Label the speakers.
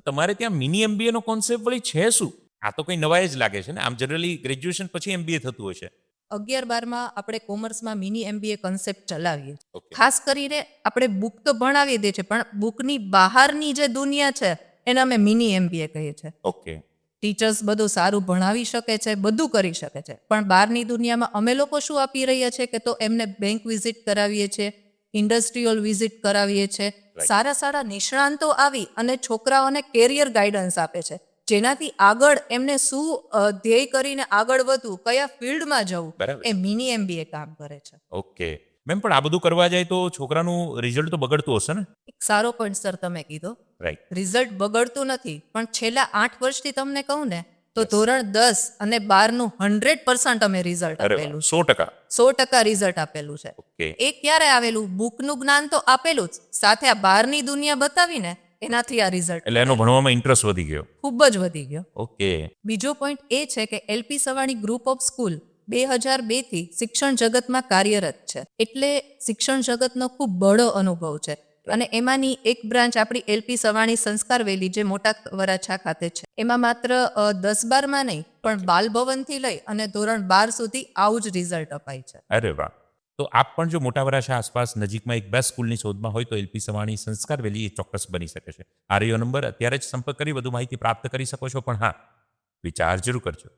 Speaker 1: તમારે ત્યાં mini MBA નો concept વળી છે શું? આ તો કંઈ નવાઈ જ લાગે છે ને. આમ જનરલી ગ્રેજ્યુએશન પછી એમબીએ થતું હશે.
Speaker 2: 11-12માં આપણે કોમર્સમાં મિની એમબીએ કોન્સેપ્ટ ચલાવીએ.
Speaker 1: Okay.
Speaker 2: ખાસ કરીને આપણે બુક તો ભણાવી દે છે, પણ બુકની બહારની જે દુનિયા છે એને અમે મિની એમબીએ કહીએ છીએ.
Speaker 1: ઓકે.
Speaker 2: ટીચર્સ બધું સારું ભણાવી શકે છે, બધું કરી શકે છે, પણ બહારની દુનિયામાં અમે લોકો શું આપી રહ્યા છે કે તો એમને બેંક વિઝિટ કરાવીએ છીએ, ઇન્ડસ્ટ્રીયલ વિઝિટ કરાવીએ છીએ. સારા સારા નિષ્ણાંતો આવી અને છોકરાઓને કેરિયર ગાઈડન્સ આપે છે, જેનાથી આગળ એમને શું ધ્યેય કરીને આગળ વધવું, કયા ફિલ્ડમાં જવું,
Speaker 1: બરાબર.
Speaker 2: એ મિની એમબીએ કામ કરે છે.
Speaker 1: ઓકે મેમ, પણ આ બધું કરવા જાય તો છોકરાનું રિઝલ્ટ તો બગડતું હશે ને?
Speaker 2: એક સારો પોઈન્ટ સર તમે કીધો.
Speaker 1: રાઈટ.
Speaker 2: રિઝલ્ટ બગડતું નથી, પણ છેલ્લા 8 વર્ષથી તમને કહું ને તો
Speaker 1: Yes.
Speaker 2: ધોરણ 10 અને 12નું 100% અમે રિઝલ્ટ
Speaker 1: અરે
Speaker 2: આપેલું છે.
Speaker 1: 100%.
Speaker 2: 100% રિઝલ્ટ આપેલું છે.
Speaker 1: ઓકે.
Speaker 2: એ ક્યારે આવેલું? બુકનું જ્ઞાન તો આપેલું જ, સાથે આ બહારની દુનિયા બતાવીને એનાથી આ રિઝલ્ટ
Speaker 1: એટલે એનો ભણવામાં ઇન્ટરેસ્ટ વધી ગયો.
Speaker 2: ખૂબ જ વધી ગયો.
Speaker 1: ઓકે.
Speaker 2: બીજો પોઈન્ટ એ છે કે LP Savani group of school 2002 થી શિક્ષણ જગતમાં કાર્યરત છે, એટલે શિક્ષણ જગતનો ખૂબ બળો અનુભવ છે. અને એમાંની એક બ્રાન્ચ આપણી એલપી સવાણી સંસ્કાર વેલી, જે મોટા વરાછા ખાતે છે. એમાં માત્ર 10-12માં નહીં, પણ બાલભવનથી લઈ અને ધોરણ 12 સુધી આવું જ રિઝલ્ટ અપાય છે.
Speaker 1: અરે વાહ. તો આપ પણ જો મોટા વરાછા આસપાસ નજીકમાં એક બેસ્ટ સ્કૂલની શોધમાં હોય તો એલપી સવાણી સંસ્કાર વેલી એ ચોક્કસ બની શકે છે. આ રહ્યો નંબર, અત્યારે જ સંપર્ક કરી વધુ માહિતી પ્રાપ્ત કરી શકો છો. પણ હા, વિચાર જરૂર કરજો.